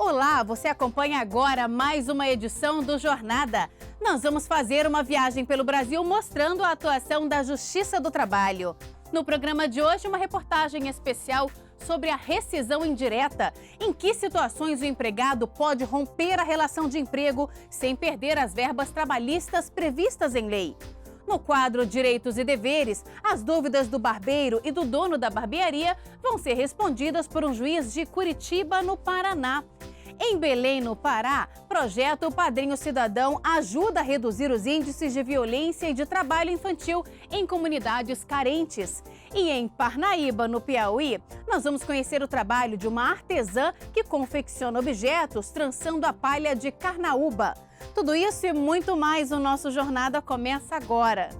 Olá, você acompanha agora mais uma edição do Jornada. Nós vamos fazer uma viagem pelo Brasil mostrando a atuação da Justiça do Trabalho. No programa de hoje, uma reportagem especial sobre a rescisão indireta. Em que situações o empregado pode romper a relação de emprego sem perder as verbas trabalhistas previstas em lei? No quadro Direitos e Deveres, as dúvidas do barbeiro e do dono da barbearia vão ser respondidas por um juiz de Curitiba, no Paraná. Em Belém, no Pará, projeto Padrinho Cidadão ajuda a reduzir os índices de violência e de trabalho infantil em comunidades carentes. E em Parnaíba, no Piauí, nós vamos conhecer o trabalho de uma artesã que confecciona objetos trançando a palha de carnaúba. Tudo isso e muito mais, o nosso Jornada começa agora.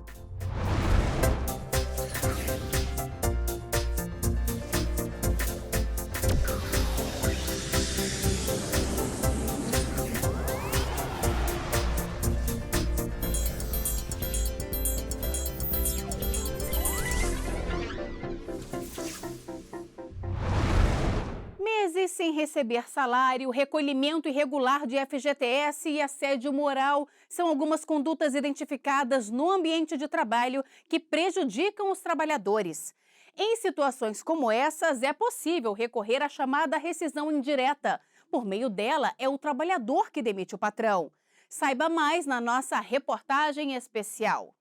Meses sem receber salário, recolhimento irregular de FGTS e assédio moral são algumas condutas identificadas no ambiente de trabalho que prejudicam os trabalhadores. Em situações como essas, é possível recorrer à chamada rescisão indireta. Por meio dela, é o trabalhador que demite o patrão. Saiba mais na nossa reportagem especial.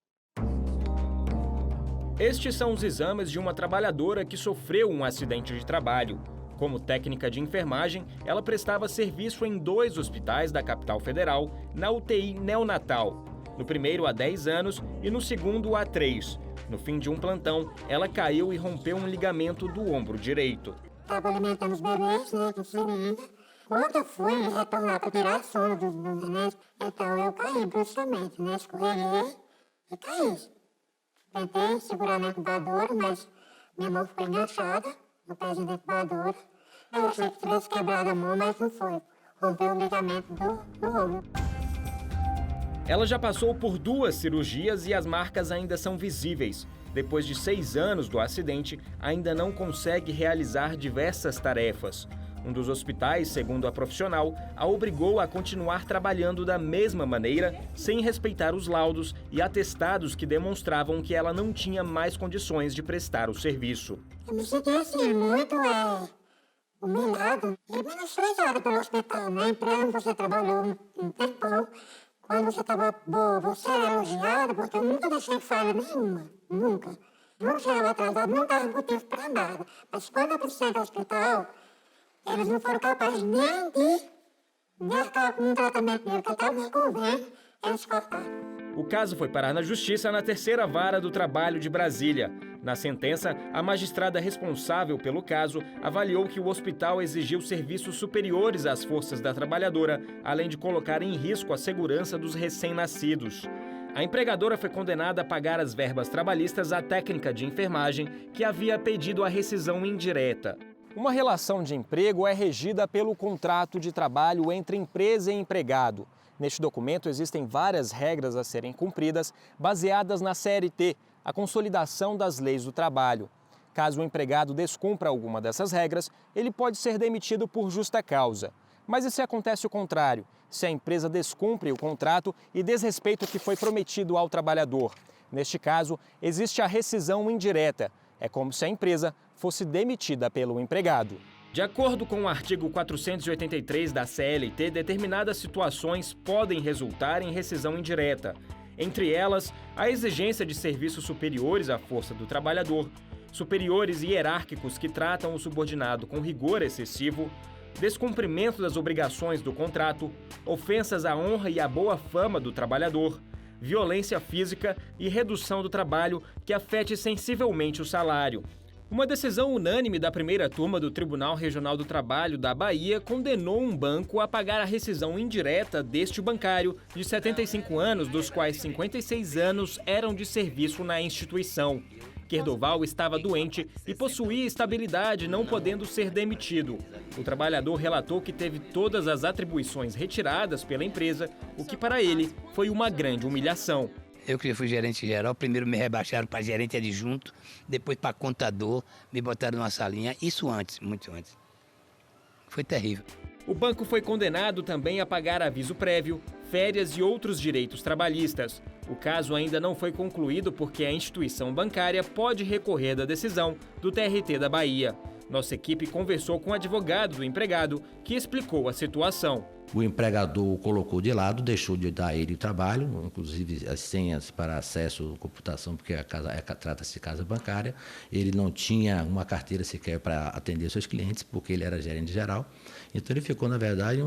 Estes são os exames de uma trabalhadora que sofreu um acidente de trabalho. Como técnica de enfermagem, ela prestava serviço em 2 hospitais da capital federal, na UTI neonatal. No primeiro há 10 anos e no segundo há 3. No fim de um plantão, ela caiu e rompeu um ligamento do ombro direito. Estava alimentando os bebês, com seringa. Quando eu fui retornar para tirar sono dos nenéns, então eu caí bruscamente, escorreguei e caí. Tentei segurar na incubadora, mas minha mão ficou enganchada no pezinho da incubadora. Eu achei que tivesse quebrado a mão, mas não foi. Rompeu o ligamento do ombro. Ela já passou por 2 cirurgias e as marcas ainda são visíveis. Depois de 6 anos do acidente, ainda não consegue realizar diversas tarefas. Um dos hospitais, segundo a profissional, a obrigou a continuar trabalhando da mesma maneira, sem respeitar os laudos e atestados que demonstravam que ela não tinha mais condições de prestar o serviço. Eu me senti assim, muito humilhado e menosprezado pelo hospital. Na empresa você trabalhou um tempão. Quando você estava boa, você era elogiado, porque eu nunca deixei falha nenhuma, nunca. Não chegava atrasado, não dava motivo para nada. Mas quando eu precisei do hospital, eles não foram capazes nem de arcar com um tratamento meu, que até o meu governo, eles cortaram. O caso foi parar na Justiça na 3ª Vara do Trabalho de Brasília. Na sentença, a magistrada responsável pelo caso avaliou que o hospital exigiu serviços superiores às forças da trabalhadora, além de colocar em risco a segurança dos recém-nascidos. A empregadora foi condenada a pagar as verbas trabalhistas à técnica de enfermagem, que havia pedido a rescisão indireta. Uma relação de emprego é regida pelo contrato de trabalho entre empresa e empregado. Neste documento existem várias regras a serem cumpridas, baseadas na CLT, a Consolidação das Leis do Trabalho. Caso o empregado descumpra alguma dessas regras, ele pode ser demitido por justa causa. Mas e se acontece o contrário? Se a empresa descumpre o contrato e desrespeita o que foi prometido ao trabalhador? Neste caso, existe a rescisão indireta. É como se a empresa fosse demitida pelo empregado. De acordo com o artigo 483 da CLT, determinadas situações podem resultar em rescisão indireta. Entre elas, a exigência de serviços superiores à força do trabalhador, superiores hierárquicos que tratam o subordinado com rigor excessivo, descumprimento das obrigações do contrato, ofensas à honra e à boa fama do trabalhador, violência física e redução do trabalho que afete sensivelmente o salário. Uma decisão unânime da primeira turma do Tribunal Regional do Trabalho da Bahia condenou um banco a pagar a rescisão indireta deste bancário de 75 anos, dos quais 56 anos eram de serviço na instituição. Querdoval estava doente e possuía estabilidade, não podendo ser demitido. O trabalhador relatou que teve todas as atribuições retiradas pela empresa, o que para ele foi uma grande humilhação. Eu que fui gerente geral, primeiro me rebaixaram para gerente adjunto, depois para contador, me botaram numa salinha, isso antes, muito antes. Foi terrível. O banco foi condenado também a pagar aviso prévio, férias e outros direitos trabalhistas. O caso ainda não foi concluído porque a instituição bancária pode recorrer da decisão do TRT da Bahia. Nossa equipe conversou com o advogado do empregado, que explicou a situação. O empregador o colocou de lado, deixou de dar a ele o trabalho, inclusive as senhas para acesso à computação, porque trata-se de casa bancária. Ele não tinha uma carteira sequer para atender seus clientes, porque ele era gerente geral. Então ele ficou, na verdade,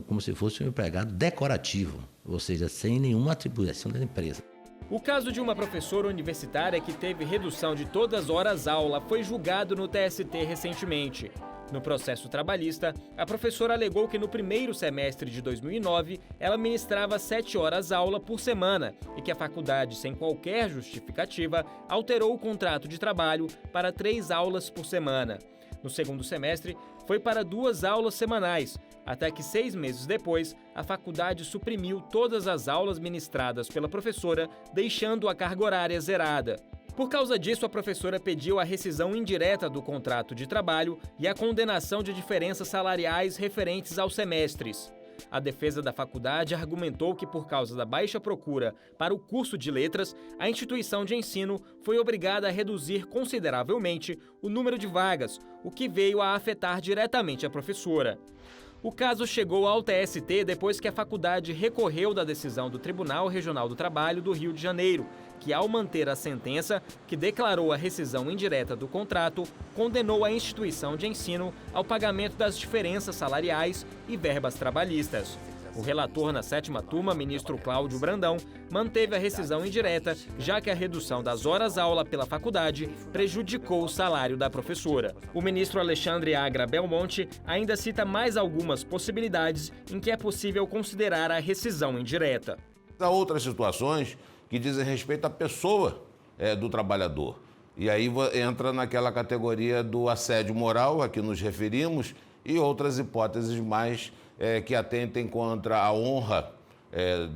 como se fosse um empregado decorativo, ou seja, sem nenhuma atribuição da empresa. O caso de uma professora universitária que teve redução de todas as horas-aula foi julgado no TST recentemente. No processo trabalhista, a professora alegou que no primeiro semestre de 2009, ela ministrava 7 horas-aula por semana e que a faculdade, sem qualquer justificativa, alterou o contrato de trabalho para 3 aulas por semana. No segundo semestre, foi para 2 aulas semanais, até que 6 meses depois, a faculdade suprimiu todas as aulas ministradas pela professora, deixando a carga horária zerada. Por causa disso, a professora pediu a rescisão indireta do contrato de trabalho e a condenação de diferenças salariais referentes aos semestres. A defesa da faculdade argumentou que, por causa da baixa procura para o curso de letras, a instituição de ensino foi obrigada a reduzir consideravelmente o número de vagas, o que veio a afetar diretamente a professora. O caso chegou ao TST depois que a faculdade recorreu da decisão do Tribunal Regional do Trabalho do Rio de Janeiro, que, ao manter a sentença que declarou a rescisão indireta do contrato, condenou a instituição de ensino ao pagamento das diferenças salariais e verbas trabalhistas. O relator na 7ª turma, ministro Cláudio Brandão, manteve a rescisão indireta, já que a redução das horas-aula pela faculdade prejudicou o salário da professora. O ministro Alexandre Agra Belmonte ainda cita mais algumas possibilidades em que é possível considerar a rescisão indireta. Há outras situações que dizem respeito à pessoa do trabalhador. E aí entra naquela categoria do assédio moral a que nos referimos e outras hipóteses mais que atentem contra a honra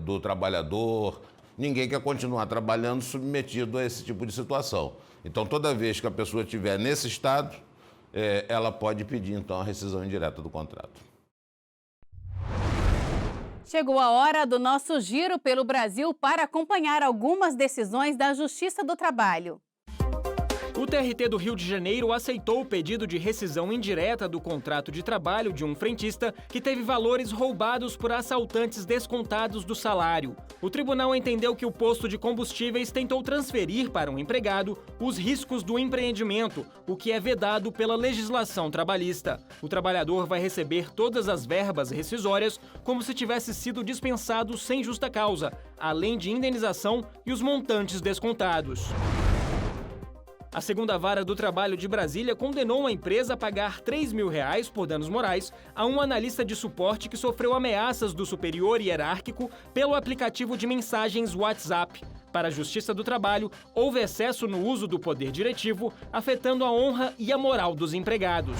do trabalhador. Ninguém quer continuar trabalhando submetido a esse tipo de situação. Então, toda vez que a pessoa estiver nesse estado, ela pode pedir, então, a rescisão indireta do contrato. Chegou a hora do nosso giro pelo Brasil para acompanhar algumas decisões da Justiça do Trabalho. O TRT do Rio de Janeiro aceitou o pedido de rescisão indireta do contrato de trabalho de um frentista que teve valores roubados por assaltantes descontados do salário. O tribunal entendeu que o posto de combustíveis tentou transferir para um empregado os riscos do empreendimento, o que é vedado pela legislação trabalhista. O trabalhador vai receber todas as verbas rescisórias como se tivesse sido dispensado sem justa causa, além de indenização e os montantes descontados. A segunda vara do trabalho de Brasília condenou a empresa a pagar R$ 3.000 por danos morais a um analista de suporte que sofreu ameaças do superior hierárquico pelo aplicativo de mensagens WhatsApp. Para a Justiça do Trabalho, houve excesso no uso do poder diretivo, afetando a honra e a moral dos empregados.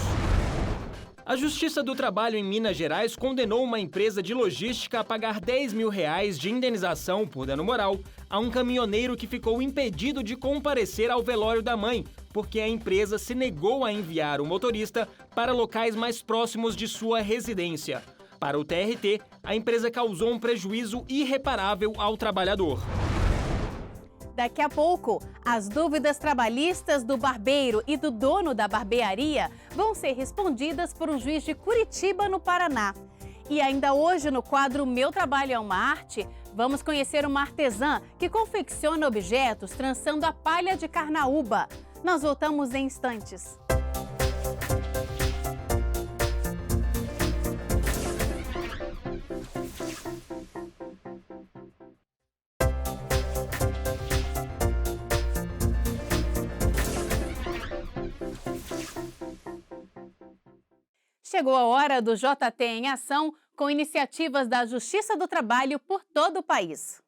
A Justiça do Trabalho em Minas Gerais condenou uma empresa de logística a pagar R$ 10.000 de indenização por dano moral a um caminhoneiro que ficou impedido de comparecer ao velório da mãe, porque a empresa se negou a enviar o motorista para locais mais próximos de sua residência. Para o TRT, a empresa causou um prejuízo irreparável ao trabalhador. Daqui a pouco, as dúvidas trabalhistas do barbeiro e do dono da barbearia vão ser respondidas por um juiz de Curitiba, no Paraná. E ainda hoje, no quadro Meu Trabalho é uma Arte, vamos conhecer uma artesã que confecciona objetos trançando a palha de carnaúba. Nós voltamos em instantes. Chegou a hora do JT em Ação, com iniciativas da Justiça do Trabalho por todo o país.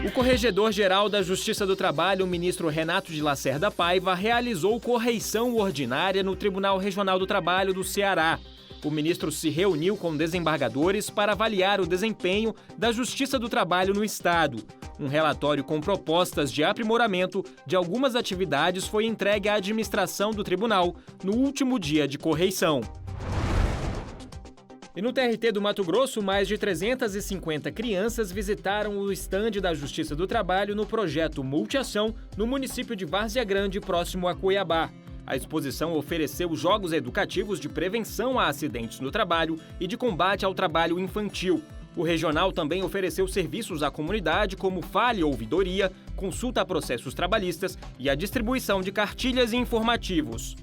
O Corregedor-Geral da Justiça do Trabalho, o ministro Renato de Lacerda Paiva, realizou correição ordinária no Tribunal Regional do Trabalho do Ceará. O ministro se reuniu com desembargadores para avaliar o desempenho da Justiça do Trabalho no Estado. Um relatório com propostas de aprimoramento de algumas atividades foi entregue à administração do tribunal no último dia de correição. E no TRT do Mato Grosso, mais de 350 crianças visitaram o estande da Justiça do Trabalho no projeto Multiação, no município de Várzea Grande, próximo a Cuiabá. A exposição ofereceu jogos educativos de prevenção a acidentes no trabalho e de combate ao trabalho infantil. O regional também ofereceu serviços à comunidade como falha ouvidoria, consulta a processos trabalhistas e a distribuição de cartilhas e informativos.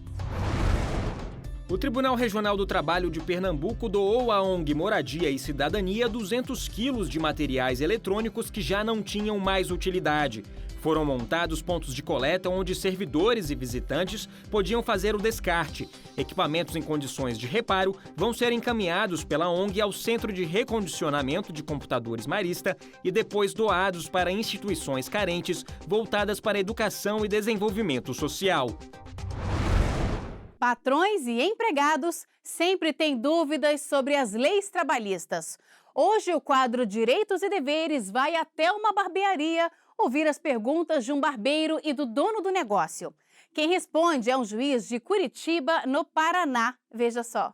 O Tribunal Regional do Trabalho de Pernambuco doou à ONG Moradia e Cidadania 200 quilos de materiais eletrônicos que já não tinham mais utilidade. Foram montados pontos de coleta onde servidores e visitantes podiam fazer o descarte. Equipamentos em condições de reparo vão ser encaminhados pela ONG ao Centro de Recondicionamento de Computadores Marista e depois doados para instituições carentes voltadas para educação e desenvolvimento social. Patrões e empregados sempre têm dúvidas sobre as leis trabalhistas. Hoje o quadro Direitos e Deveres vai até uma barbearia ouvir as perguntas de um barbeiro e do dono do negócio. Quem responde é um juiz de Curitiba, no Paraná. Veja só.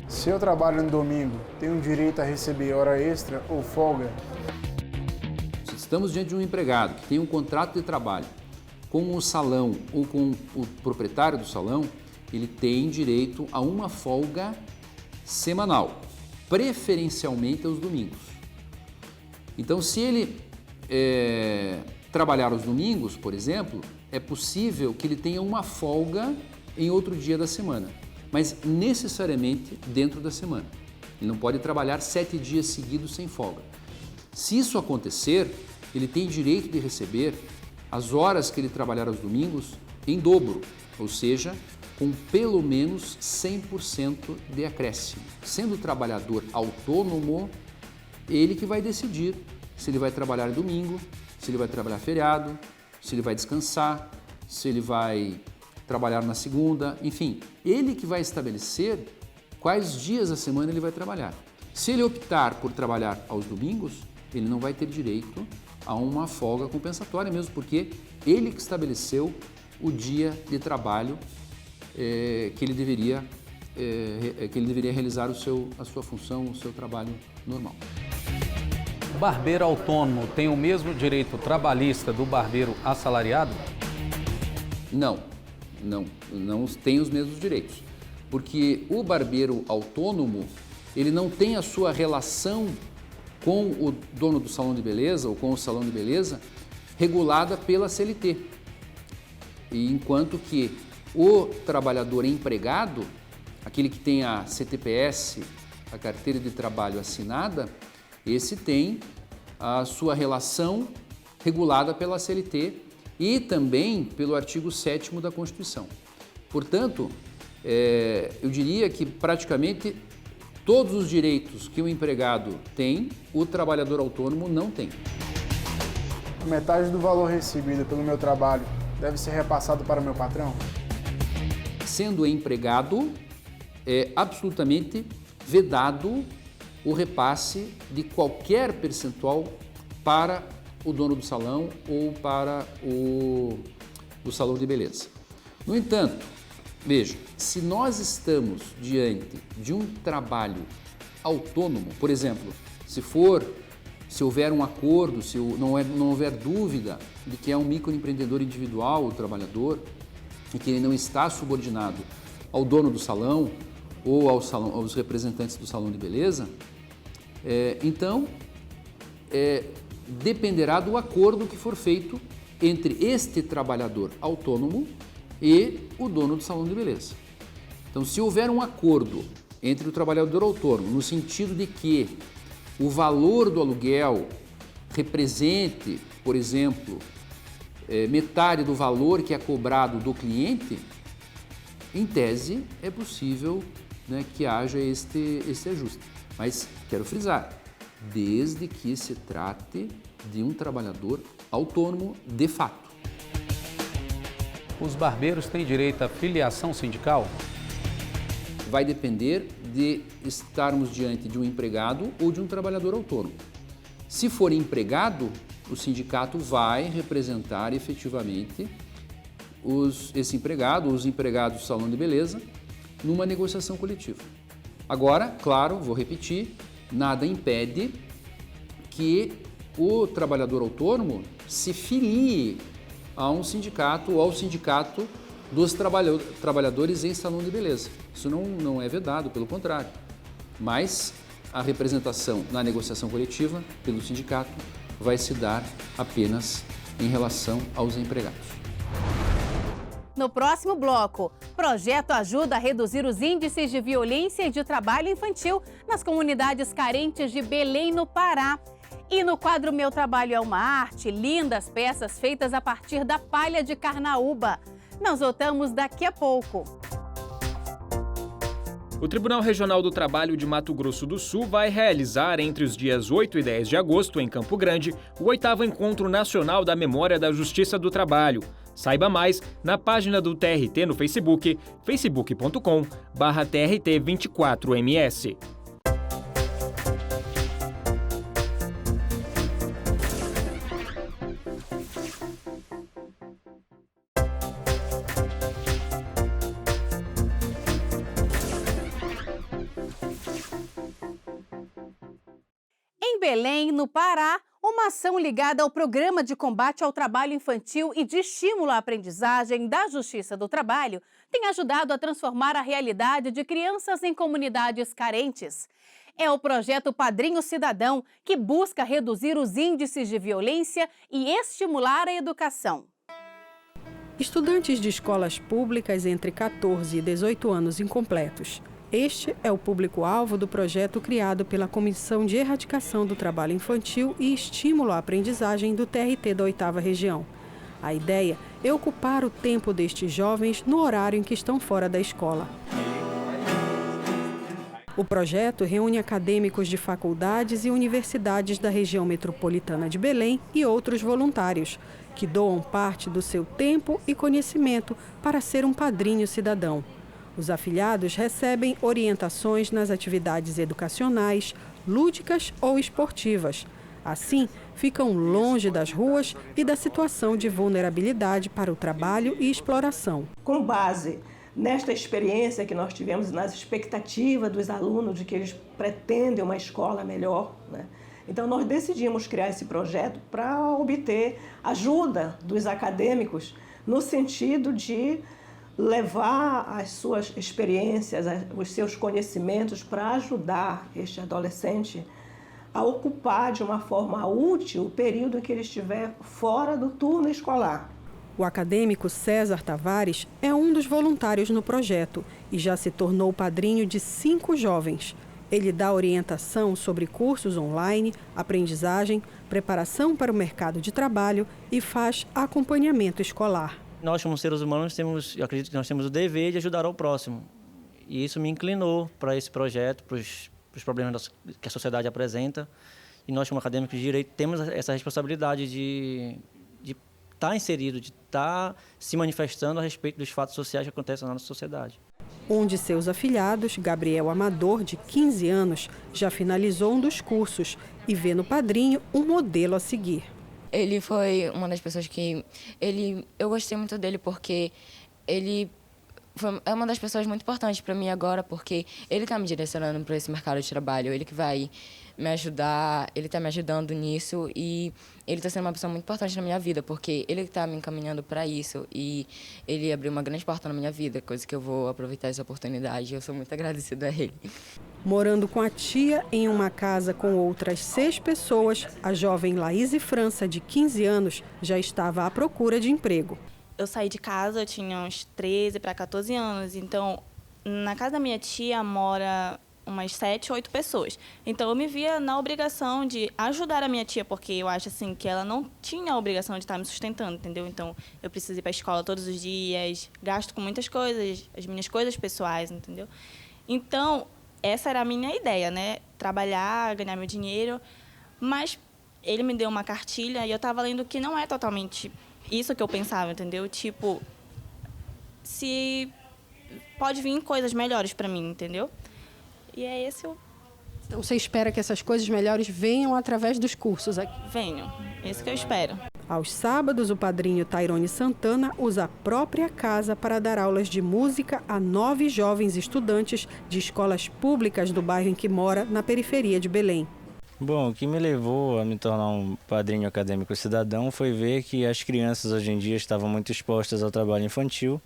Se eu trabalho no domingo, tenho direito a receber hora extra ou folga? Se estamos diante de um empregado que tem um contrato de trabalho com o salão ou com o proprietário do salão, ele tem direito a uma folga semanal, preferencialmente aos domingos. Então, se ele trabalhar aos domingos, por exemplo, é possível que ele tenha uma folga em outro dia da semana, mas necessariamente dentro da semana. Ele não pode trabalhar 7 dias seguidos sem folga. Se isso acontecer, ele tem direito de receber as horas que ele trabalhar aos domingos em dobro, ou seja, com pelo menos 100% de acréscimo. Sendo trabalhador autônomo, ele que vai decidir se ele vai trabalhar domingo, se ele vai trabalhar feriado, se ele vai descansar, se ele vai trabalhar na segunda, enfim, ele que vai estabelecer quais dias da semana ele vai trabalhar. Se ele optar por trabalhar aos domingos, ele não vai ter direito a uma folga compensatória mesmo, porque ele que estabeleceu o dia de trabalho que ele deveria realizar a sua função, o seu trabalho normal. O barbeiro autônomo tem o mesmo direito trabalhista do barbeiro assalariado? Não tem os mesmos direitos, porque o barbeiro autônomo, ele não tem a sua relação com o dono do salão de beleza ou com o salão de beleza regulada pela CLT. E enquanto que o trabalhador empregado, aquele que tem a CTPS, a carteira de trabalho assinada, esse tem a sua relação regulada pela CLT e também pelo artigo 7º da Constituição. Portanto, eu diria que praticamente todos os direitos que o empregado tem, o trabalhador autônomo não tem. Metade do valor recebido pelo meu trabalho deve ser repassado para o meu patrão? Sendo empregado, é absolutamente vedado o repasse de qualquer percentual para o dono do salão ou para o salão de beleza. No entanto, veja, se nós estamos diante de um trabalho autônomo, por exemplo, se houver um acordo, se não houver dúvida de que é um microempreendedor individual, o trabalhador, e que ele não está subordinado ao dono do salão ou aos representantes do salão de beleza, então dependerá do acordo que for feito entre este trabalhador autônomo e o dono do salão de beleza. Então, se houver um acordo entre o trabalhador autônomo, no sentido de que o valor do aluguel represente, por exemplo, metade do valor que é cobrado do cliente, em tese é possível, né, que haja este ajuste. Mas quero frisar, desde que se trate de um trabalhador autônomo de fato. Os barbeiros têm direito à filiação sindical? Vai depender de estarmos diante de um empregado ou de um trabalhador autônomo. Se for empregado, o sindicato vai representar efetivamente esse empregado, os empregados do salão de beleza, numa negociação coletiva. Agora, claro, vou repetir, nada impede que o trabalhador autônomo se filie a um sindicato ou ao sindicato dos trabalhadores em salão de beleza. Isso não é vedado, pelo contrário. Mas a representação na negociação coletiva pelo sindicato vai se dar apenas em relação aos empregados. No próximo bloco, projeto ajuda a reduzir os índices de violência e de trabalho infantil nas comunidades carentes de Belém, no Pará. E no quadro Meu Trabalho é uma Arte, lindas peças feitas a partir da palha de carnaúba. Nós voltamos daqui a pouco. O Tribunal Regional do Trabalho de Mato Grosso do Sul vai realizar, entre os dias 8 e 10 de agosto, em Campo Grande, o 8º Encontro Nacional da Memória da Justiça do Trabalho. Saiba mais na página do TRT no Facebook, facebook.com/TRT24MS. Em Belém, no Pará, uma ação ligada ao Programa de Combate ao Trabalho Infantil e de Estímulo à Aprendizagem da Justiça do Trabalho tem ajudado a transformar a realidade de crianças em comunidades carentes. É o projeto Padrinho Cidadão, que busca reduzir os índices de violência e estimular a educação. Estudantes de escolas públicas entre 14 e 18 anos incompletos. Este é o público-alvo do projeto criado pela Comissão de Erradicação do Trabalho Infantil e Estímulo à Aprendizagem do TRT da 8ª Região. A ideia é ocupar o tempo destes jovens no horário em que estão fora da escola. O projeto reúne acadêmicos de faculdades e universidades da região metropolitana de Belém e outros voluntários, que doam parte do seu tempo e conhecimento para ser um padrinho cidadão. Os afiliados recebem orientações nas atividades educacionais, lúdicas ou esportivas. Assim, ficam longe das ruas e da situação de vulnerabilidade para o trabalho e exploração. Com base nesta experiência que nós tivemos, nas expectativas dos alunos de que eles pretendem uma escola melhor, né? Então nós decidimos criar esse projeto para obter ajuda dos acadêmicos no sentido de levar as suas experiências, os seus conhecimentos para ajudar este adolescente a ocupar de uma forma útil o período em que ele estiver fora do turno escolar. O acadêmico César Tavares é um dos voluntários no projeto e já se tornou padrinho de 5 jovens. Ele dá orientação sobre cursos online, aprendizagem, preparação para o mercado de trabalho e faz acompanhamento escolar. Nós, como seres humanos, eu acredito que nós temos o dever de ajudar ao próximo. E isso me inclinou para esse projeto, para os problemas que a sociedade apresenta. E nós, como acadêmicos de direito, temos essa responsabilidade de estar inserido, de estar se manifestando a respeito dos fatos sociais que acontecem na nossa sociedade. Um de seus afilhados, Gabriel Amador, de 15 anos, já finalizou um dos cursos e vê no padrinho um modelo a seguir. Ele foi uma das pessoas que... eu gostei muito dele porque ele é uma das pessoas muito importantes para mim agora, porque ele está me direcionando para esse mercado de trabalho, ele que vai me ajudar, ele está me ajudando nisso e ele está sendo uma pessoa muito importante na minha vida, porque ele está me encaminhando para isso e ele abriu uma grande porta na minha vida, coisa que eu vou aproveitar essa oportunidade e eu sou muito agradecida a ele. Morando com a tia em uma casa com outras 6 pessoas, a jovem Laís França, de 15 anos, já estava à procura de emprego. Eu saí de casa, eu tinha uns 13 para 14 anos, então na casa da minha tia mora umas 7, 8 pessoas. Então eu me via na obrigação de ajudar a minha tia, porque eu acho assim que ela não tinha a obrigação de estar me sustentando, entendeu? Então eu preciso ir para a escola todos os dias, gasto com muitas coisas, as minhas coisas pessoais, entendeu? Então essa era a minha ideia, né? Trabalhar, ganhar meu dinheiro, mas ele me deu uma cartilha e eu estava lendo que não é totalmente isso que eu pensava, entendeu? Tipo, se pode vir coisas melhores para mim, entendeu? E é esse o... Então você espera que essas coisas melhores venham através dos cursos aqui? Venham, é isso que eu espero. Aos sábados, o padrinho Tairone Santana usa a própria casa para dar aulas de música a 9 jovens estudantes de escolas públicas do bairro em que mora, na periferia de Belém. Bom, o que me levou a me tornar um padrinho acadêmico cidadão foi ver que as crianças hoje em dia estavam muito expostas ao trabalho infantil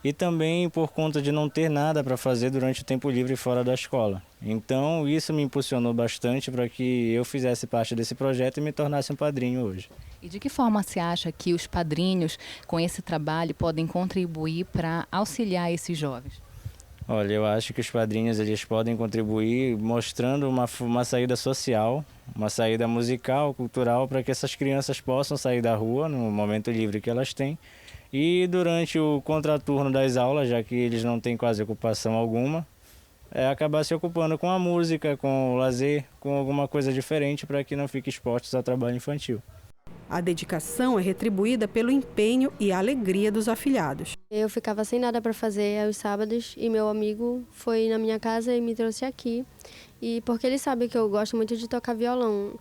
e também por conta de não ter nada para fazer durante o tempo livre fora da escola. Então isso me impulsionou bastante para que eu fizesse parte desse projeto e me tornasse um padrinho hoje. E de que forma você acha que os padrinhos com esse trabalho podem contribuir para auxiliar esses jovens? Olha, eu acho que os padrinhos eles podem contribuir mostrando uma saída social, uma saída musical, cultural, para que essas crianças possam sair da rua no momento livre que elas têm. E durante o contraturno das aulas, já que eles não têm quase ocupação alguma, acabar se ocupando com a música, com o lazer, com alguma coisa diferente para que não fiquem expostos ao trabalho infantil. A dedicação é retribuída pelo empenho e a alegria dos afilhados. Eu ficava sem nada para fazer aos sábados e meu amigo foi na minha casa e me trouxe aqui. E porque ele sabe que eu gosto muito de tocar violão.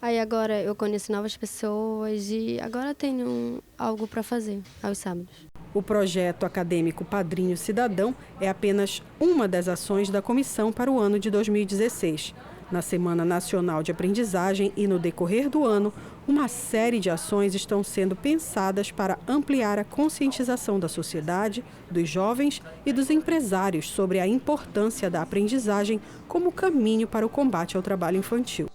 Aí agora eu conheço novas pessoas e agora tenho algo para fazer aos sábados. O projeto acadêmico Padrinho Cidadão é apenas uma das ações da comissão para o ano de 2016. Na Semana Nacional de Aprendizagem e no decorrer do ano, uma série de ações estão sendo pensadas para ampliar a conscientização da sociedade, dos jovens e dos empresários sobre a importância da aprendizagem como caminho para o combate ao trabalho infantil.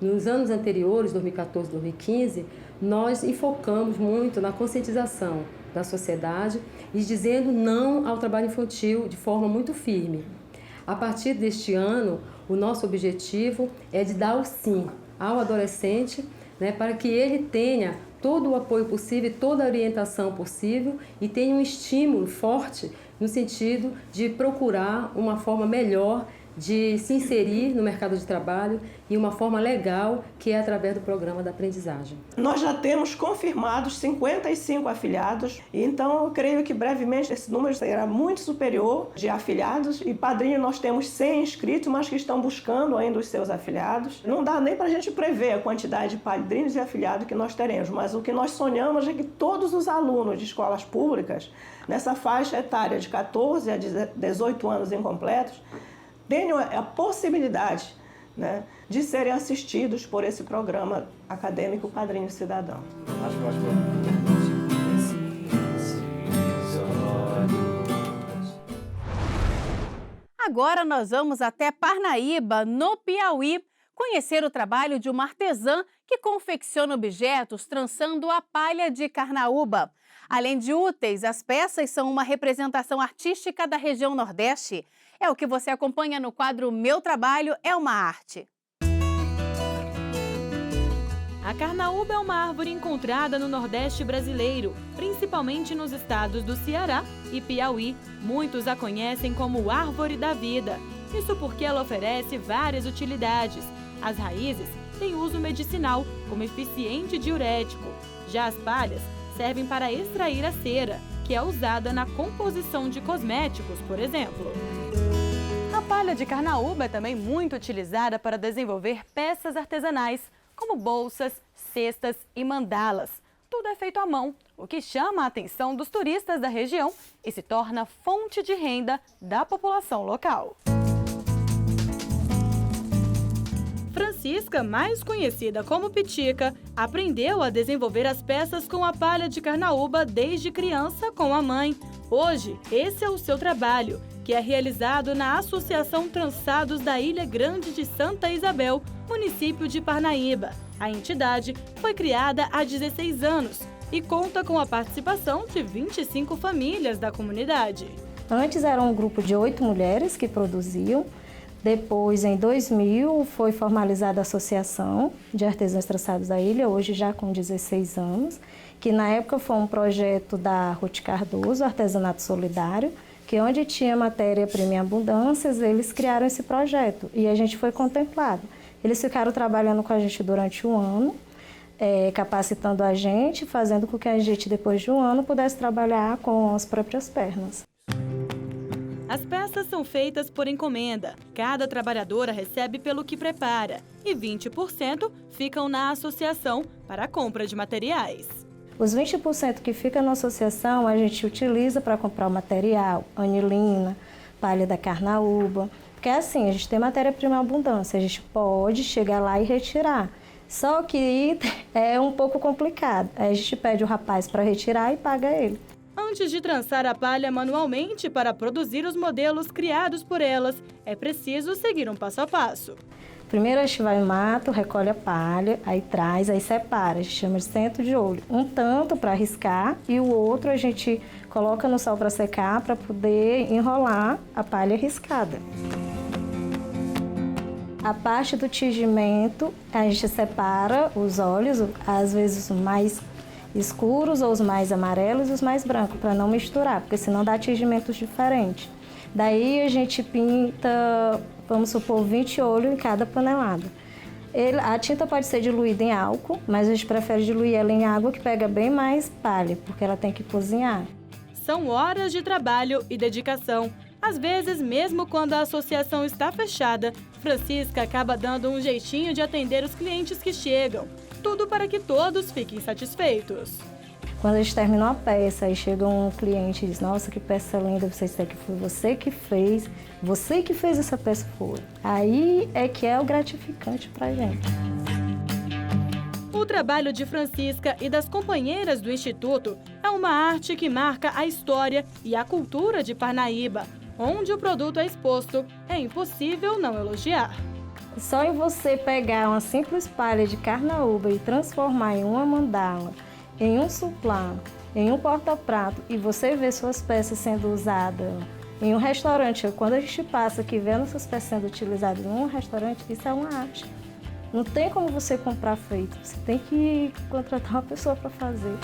Nos anos anteriores, 2014 e 2015, nós enfocamos muito na conscientização da sociedade e dizendo não ao trabalho infantil de forma muito firme. A partir deste ano, o nosso objetivo é de dar o sim ao adolescente, para que ele tenha todo o apoio possível, toda a orientação possível e tenha um estímulo forte no sentido de procurar uma forma melhor de se inserir no mercado de trabalho e uma forma legal, que é através do programa da aprendizagem. Nós já temos confirmados 55 afiliados, então eu creio que brevemente esse número será muito superior de afiliados, e padrinho nós temos 100 inscritos, mas que estão buscando ainda os seus afiliados. Não dá nem para a gente prever a quantidade de padrinhos e afiliados que nós teremos, mas o que nós sonhamos é que todos os alunos de escolas públicas, nessa faixa etária de 14 a 18 anos incompletos, tenham a possibilidade, de serem assistidos por esse programa acadêmico Padrinho Cidadão. Agora nós vamos até Parnaíba, no Piauí, conhecer o trabalho de uma artesã que confecciona objetos trançando a palha de carnaúba. Além de úteis, as peças são uma representação artística da região Nordeste. É o que você acompanha no quadro Meu Trabalho é uma Arte. A carnaúba é uma árvore encontrada no Nordeste brasileiro, principalmente nos estados do Ceará e Piauí. Muitos a conhecem como árvore da vida. Isso porque ela oferece várias utilidades. As raízes têm uso medicinal, como eficiente diurético. Já as palhas servem para extrair a cera, que é usada na composição de cosméticos, por exemplo. A palha de carnaúba é também muito utilizada para desenvolver peças artesanais, como bolsas, cestas e mandalas. Tudo é feito à mão, o que chama a atenção dos turistas da região e se torna fonte de renda da população local. Francisca, mais conhecida como Pitica, aprendeu a desenvolver as peças com a palha de carnaúba desde criança com a mãe. Hoje, esse é o seu trabalho, que é realizado na Associação Trançados da Ilha Grande de Santa Isabel, município de Parnaíba. A entidade foi criada há 16 anos e conta com a participação de 25 famílias da comunidade. Antes era um grupo de 8 mulheres que produziam. Depois, em 2000, foi formalizada a Associação de Artesãos Trançados da Ilha, hoje já com 16 anos, que na época foi um projeto da Ruth Cardoso, Artesanato Solidário, que onde tinha matéria-prima em abundâncias, eles criaram esse projeto e a gente foi contemplado. Eles ficaram trabalhando com a gente durante um ano, capacitando a gente, fazendo com que a gente, depois de um ano, pudesse trabalhar com as próprias pernas. As peças são feitas por encomenda. Cada trabalhadora recebe pelo que prepara e 20% ficam na associação para a compra de materiais. Os 20% que fica na associação a gente utiliza para comprar o material, anilina, palha da carnaúba, porque assim, a gente tem matéria-prima em abundância, a gente pode chegar lá e retirar. Só que é um pouco complicado, aí a gente pede o rapaz para retirar e paga ele. Antes de trançar a palha manualmente para produzir os modelos criados por elas, é preciso seguir um passo a passo. Primeiro a gente vai no mato, recolhe a palha, aí traz, aí separa, a gente chama de centro de olho. Um tanto para riscar e o outro a gente coloca no sol para secar para poder enrolar a palha riscada. A parte do tingimento, a gente separa os óleos, às vezes os mais escuros ou os mais amarelos e os mais brancos, para não misturar, porque senão dá tingimentos diferentes. Daí a gente pinta, vamos supor, 20 olhos em cada panelada. A tinta pode ser diluída em álcool, mas a gente prefere diluir ela em água, que pega bem mais palha, porque ela tem que cozinhar. São horas de trabalho e dedicação. Às vezes, mesmo quando a associação está fechada, Francisca acaba dando um jeitinho de atender os clientes que chegam. Tudo para que todos fiquem satisfeitos. Quando a gente termina uma peça, aí chega um cliente e diz: nossa, que peça linda, você sabe que foi você que fez essa peça, foi. Aí é que é o gratificante pra gente. O trabalho de Francisca e das companheiras do Instituto é uma arte que marca a história e a cultura de Parnaíba. Onde o produto é exposto, é impossível não elogiar. Só em você pegar uma simples palha de carnaúba e transformar em uma mandala, em um suplá, em um porta-prato, e você vê suas peças sendo usadas em um restaurante. Quando a gente passa aqui vendo essas peças sendo utilizadas em um restaurante, isso é uma arte. Não tem como você comprar feito, você tem que contratar uma pessoa para fazer.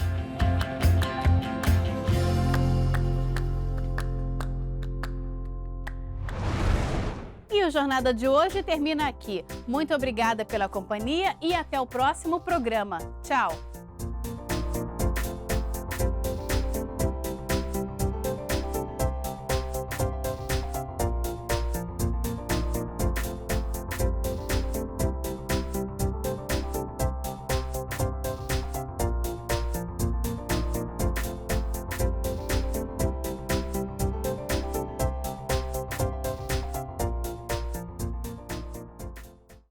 E o Jornada de hoje termina aqui. Muito obrigada pela companhia e até o próximo programa. Tchau!